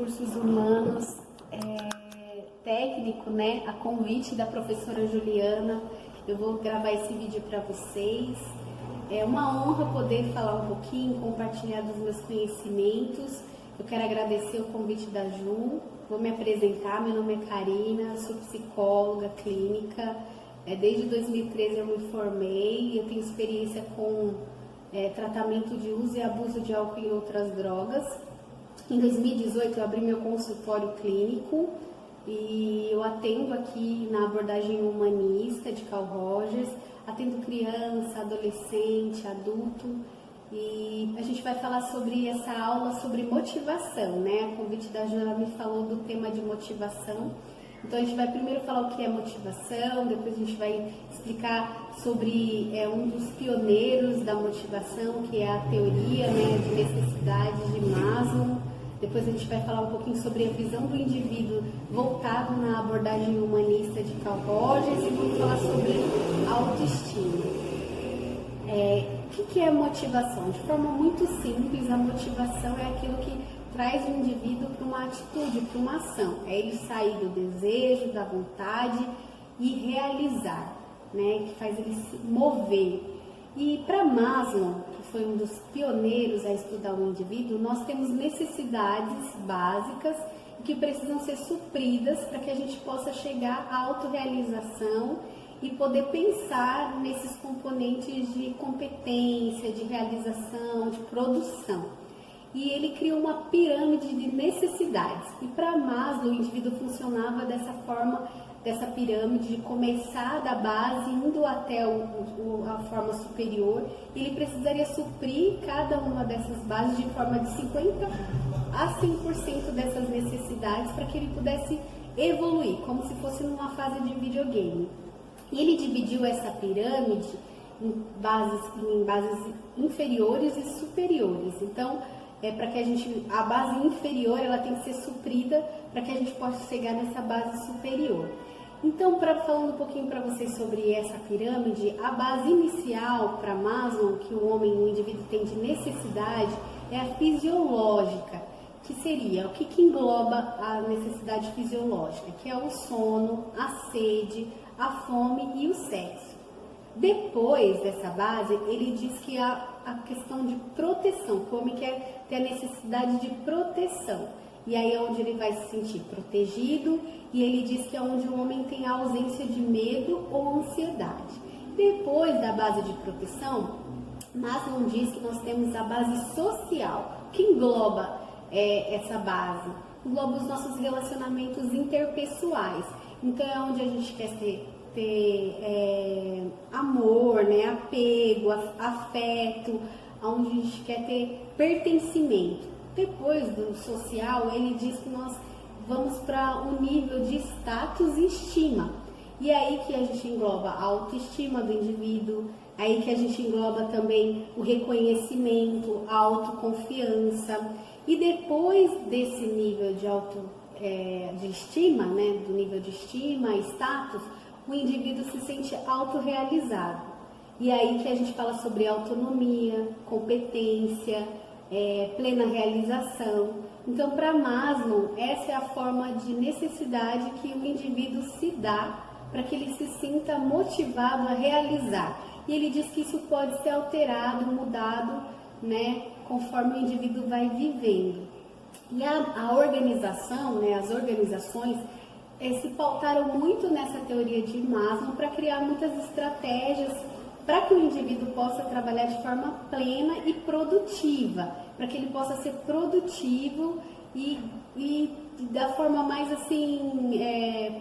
Recursos Humanos, técnico, né, a convite da professora Juliana. Eu vou gravar esse vídeo para vocês. É uma honra poder falar um pouquinho, compartilhar dos meus conhecimentos. Eu quero agradecer o convite da Ju. Vou me apresentar, meu nome é Karina, sou psicóloga clínica. Desde 2013 eu me formei, eu tenho experiência com tratamento de uso e abuso de álcool e outras drogas. Em 2018 eu abri meu consultório clínico e eu atendo aqui na abordagem humanista de Carl Rogers, atendo criança, adolescente, adulto, e a gente vai falar sobre essa aula sobre motivação, né? A convite da Jana me falou do tema de motivação. Então a gente vai primeiro falar o que é motivação, depois a gente vai explicar sobre um dos pioneiros da motivação, que é a teoria, né, de necessidades de Maslow. Depois a gente vai falar um pouquinho sobre a visão do indivíduo voltado na abordagem humanista de Carl Rogers e vamos falar sobre autoestima. O que é motivação? De forma muito simples, a motivação é aquilo que traz o indivíduo para uma atitude, para uma ação. É ele sair do desejo, da vontade e realizar, né? Que faz ele se mover. E para Maslow, que foi um dos pioneiros a estudar o indivíduo, nós temos necessidades básicas que precisam ser supridas para que a gente possa chegar à autorrealização e poder pensar nesses componentes de competência, de realização, de produção. E ele criou uma pirâmide de necessidades. E para Maslow, o indivíduo funcionava dessa forma, dessa pirâmide, de começar da base, indo até a forma superior. Ele precisaria suprir cada uma dessas bases de forma de 50% a 100% dessas necessidades para que ele pudesse evoluir, como se fosse numa fase de videogame. E ele dividiu essa pirâmide em bases inferiores e superiores. Então, para que a base inferior ela tem que ser suprida para que a gente possa chegar nessa base superior. Então, falando um pouquinho para vocês sobre essa pirâmide, a base inicial para Maslow, que o indivíduo tem de necessidade, é a fisiológica, que seria o que engloba a necessidade fisiológica, que é o sono, a sede, a fome e o sexo. Depois dessa base, ele diz que a questão de proteção, que o homem quer ter a necessidade de proteção. E aí é onde ele vai se sentir protegido, e ele diz que é onde o homem tem a ausência de medo ou ansiedade. Depois da base de proteção, Maslow diz que nós temos a base social, que engloba essa base. Engloba os nossos relacionamentos interpessoais. Então é onde a gente quer ter amor, né, apego, afeto, onde a gente quer ter pertencimento. Depois do social, ele diz que nós vamos para um nível de status e estima. E aí que a gente engloba a autoestima do indivíduo, aí que a gente engloba também o reconhecimento, a autoconfiança. E depois desse nível de estima, né, do nível de estima e status, o indivíduo se sente autorrealizado. E aí que a gente fala sobre autonomia, competência, plena realização. Então, para Maslow, essa é a forma de necessidade que o indivíduo se dá para que ele se sinta motivado a realizar. E ele diz que isso pode ser alterado, mudado, né, conforme o indivíduo vai vivendo. E a organização, né, as organizações, se pautaram muito nessa teoria de Maslow para criar muitas estratégias para que o indivíduo possa trabalhar de forma plena e produtiva, para que ele possa ser produtivo e da forma mais assim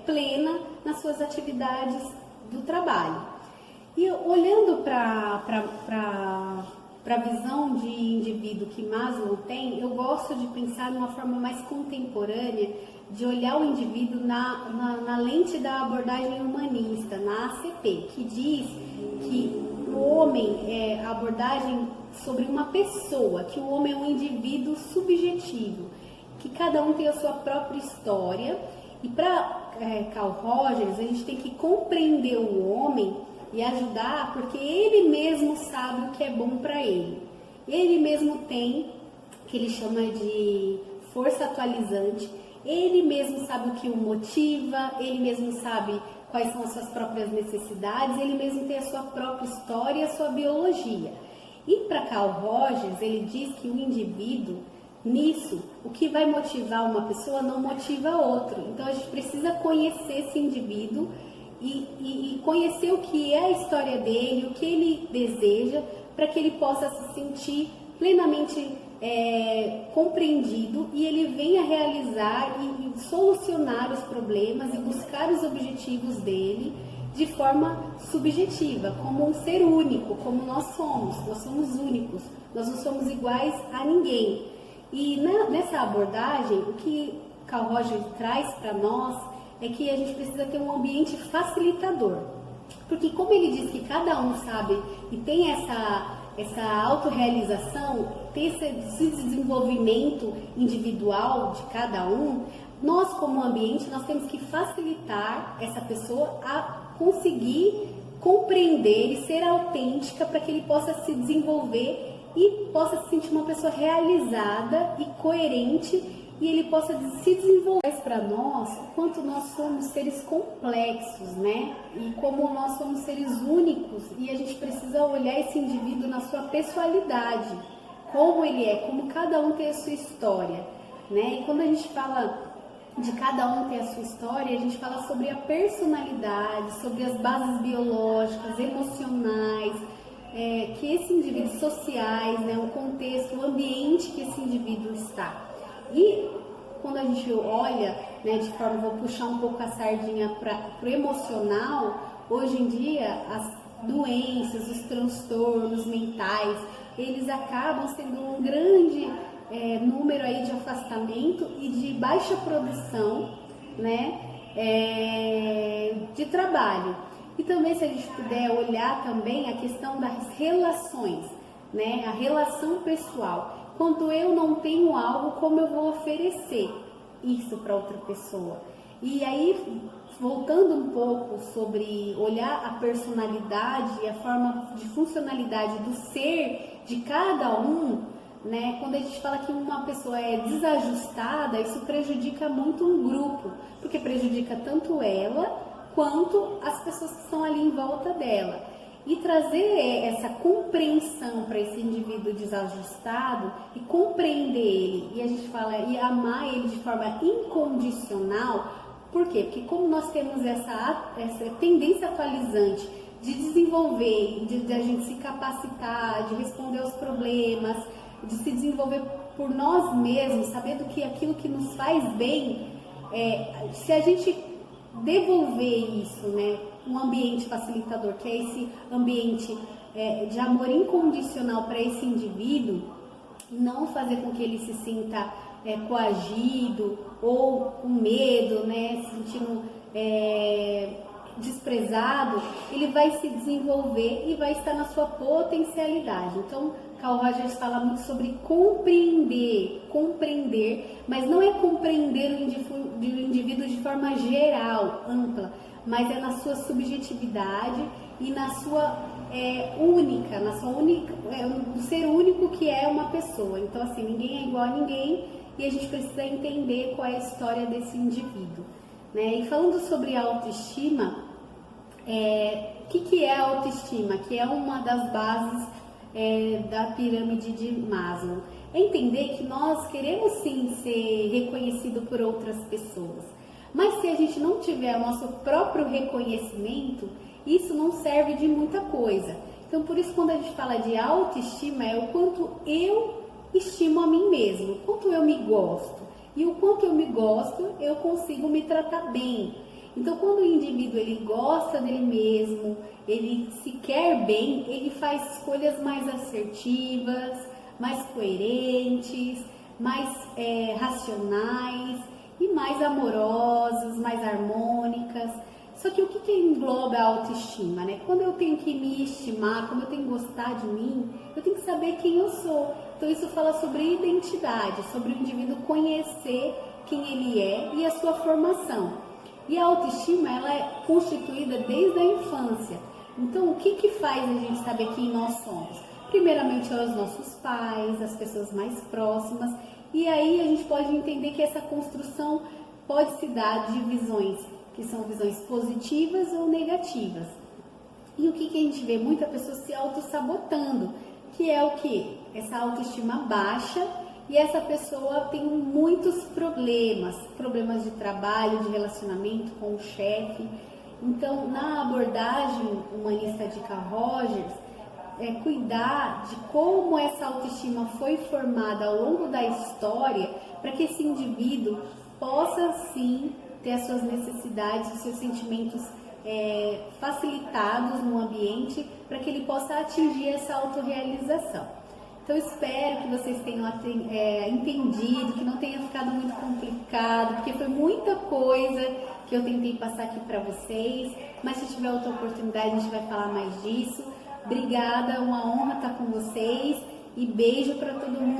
plena nas suas atividades do trabalho. E olhando para a visão de indivíduo que Maslow tem, eu gosto de pensar de uma forma mais contemporânea, de olhar o indivíduo na lente da abordagem humanista, na ACP, que diz que o homem a abordagem sobre uma pessoa, que o homem é um indivíduo subjetivo, que cada um tem a sua própria história. E para Carl Rogers, a gente tem que compreender o homem e ajudar, porque ele mesmo sabe o que é bom para ele. Ele mesmo tem, que ele chama de força atualizante, ele mesmo sabe o que o motiva, ele mesmo sabe quais são as suas próprias necessidades, ele mesmo tem a sua própria história e a sua biologia. E para Carl Rogers, ele diz que o indivíduo, nisso, o que vai motivar uma pessoa não motiva outro. Então a gente precisa conhecer esse indivíduo e conhecer o que é a história dele, o que ele deseja, para que ele possa se sentir plenamente compreendido e ele venha realizar e solucionar os problemas e buscar os objetivos dele de forma subjetiva, como um ser único, como nós somos únicos, nós não somos iguais a ninguém. E nessa abordagem, o que Carl Rogers traz para nós é que a gente precisa ter um ambiente facilitador, porque como ele diz que cada um sabe e tem essa autorrealização, ter esse desenvolvimento individual de cada um, nós como ambiente, nós temos que facilitar essa pessoa a conseguir compreender e ser autêntica para que ele possa se desenvolver e possa se sentir uma pessoa realizada e coerente e ele possa se desenvolver para nós o quanto nós somos seres complexos, né? E como nós somos seres únicos e a gente precisa olhar esse indivíduo na sua pessoalidade, como ele é, como cada um tem a sua história, né? E quando a gente fala de cada um ter a sua história, a gente fala sobre a personalidade, sobre as bases biológicas, emocionais, que esse indivíduo sociais, né, o contexto, o ambiente que esse indivíduo está. E quando a gente olha, né, de forma, vou puxar um pouco a sardinha para o emocional, hoje em dia as doenças, os transtornos mentais, eles acabam sendo um grande número aí de afastamento e de baixa produção, né, de trabalho. E também se a gente puder olhar também a questão das relações, né, a relação pessoal. Quando eu não tenho algo, como eu vou oferecer isso para outra pessoa? E aí, voltando um pouco sobre olhar a personalidade e a forma de funcionalidade do ser de cada um, né? Quando a gente fala que uma pessoa é desajustada, isso prejudica muito um grupo, porque prejudica tanto ela quanto as pessoas que estão ali em volta dela. E trazer essa compreensão para esse indivíduo desajustado e compreender ele, e a gente fala, e amar ele de forma incondicional. Por quê? Porque como nós temos essa tendência atualizante de desenvolver, de a gente se capacitar, de responder aos problemas, de se desenvolver por nós mesmos, sabendo que aquilo que nos faz bem, se a gente devolver isso, né, um ambiente facilitador, que é esse ambiente de amor incondicional para esse indivíduo, não fazer com que ele se sinta coagido ou com medo, né, se sentindo desprezado, ele vai se desenvolver e vai estar na sua potencialidade. Então, Carl Rogers fala muito sobre compreender, mas não é compreender o indivíduo de forma geral, ampla, mas é na sua subjetividade e na sua o ser único que é uma pessoa. Então, assim, ninguém é igual a ninguém e a gente precisa entender qual é a história desse indivíduo, né? E falando sobre autoestima, o que é a autoestima? Que é uma das bases da pirâmide de Maslow. É entender que nós queremos sim ser reconhecido por outras pessoas, mas se a gente não tiver o nosso próprio reconhecimento, isso não serve de muita coisa. Então, por isso, quando a gente fala de autoestima, é o quanto eu estimo a mim mesmo, o quanto eu me gosto. E o quanto eu me gosto, eu consigo me tratar bem. Então, quando o indivíduo ele gosta dele mesmo, ele se quer bem, ele faz escolhas mais assertivas, mais coerentes, mais racionais e mais amorosas, mais harmônicas. Só que o que engloba a autoestima, né? Quando eu tenho que me estimar, quando eu tenho que gostar de mim, eu tenho que saber quem eu sou. Então isso fala sobre identidade, sobre o indivíduo conhecer quem ele é e a sua formação. E a autoestima, ela é constituída desde a infância. Então o que faz a gente saber quem nós somos? Primeiramente, os nossos pais, as pessoas mais próximas. E aí a gente pode entender que essa construção pode se dar de visões que são visões positivas ou negativas. E o que a gente vê? Muita pessoa se auto-sabotando, que é o que? Essa autoestima baixa, e essa pessoa tem muitos problemas de trabalho, de relacionamento com o chefe. Então, na abordagem humanista de Carl Rogers, cuidar de como essa autoestima foi formada ao longo da história, para que esse indivíduo possa sim ter as suas necessidades, os seus sentimentos facilitados no ambiente, para que ele possa atingir essa autorrealização. Então, espero que vocês tenham entendido, que não tenha ficado muito complicado, porque foi muita coisa que eu tentei passar aqui para vocês, mas se tiver outra oportunidade a gente vai falar mais disso. Obrigada, uma honra estar com vocês e beijo para todo mundo.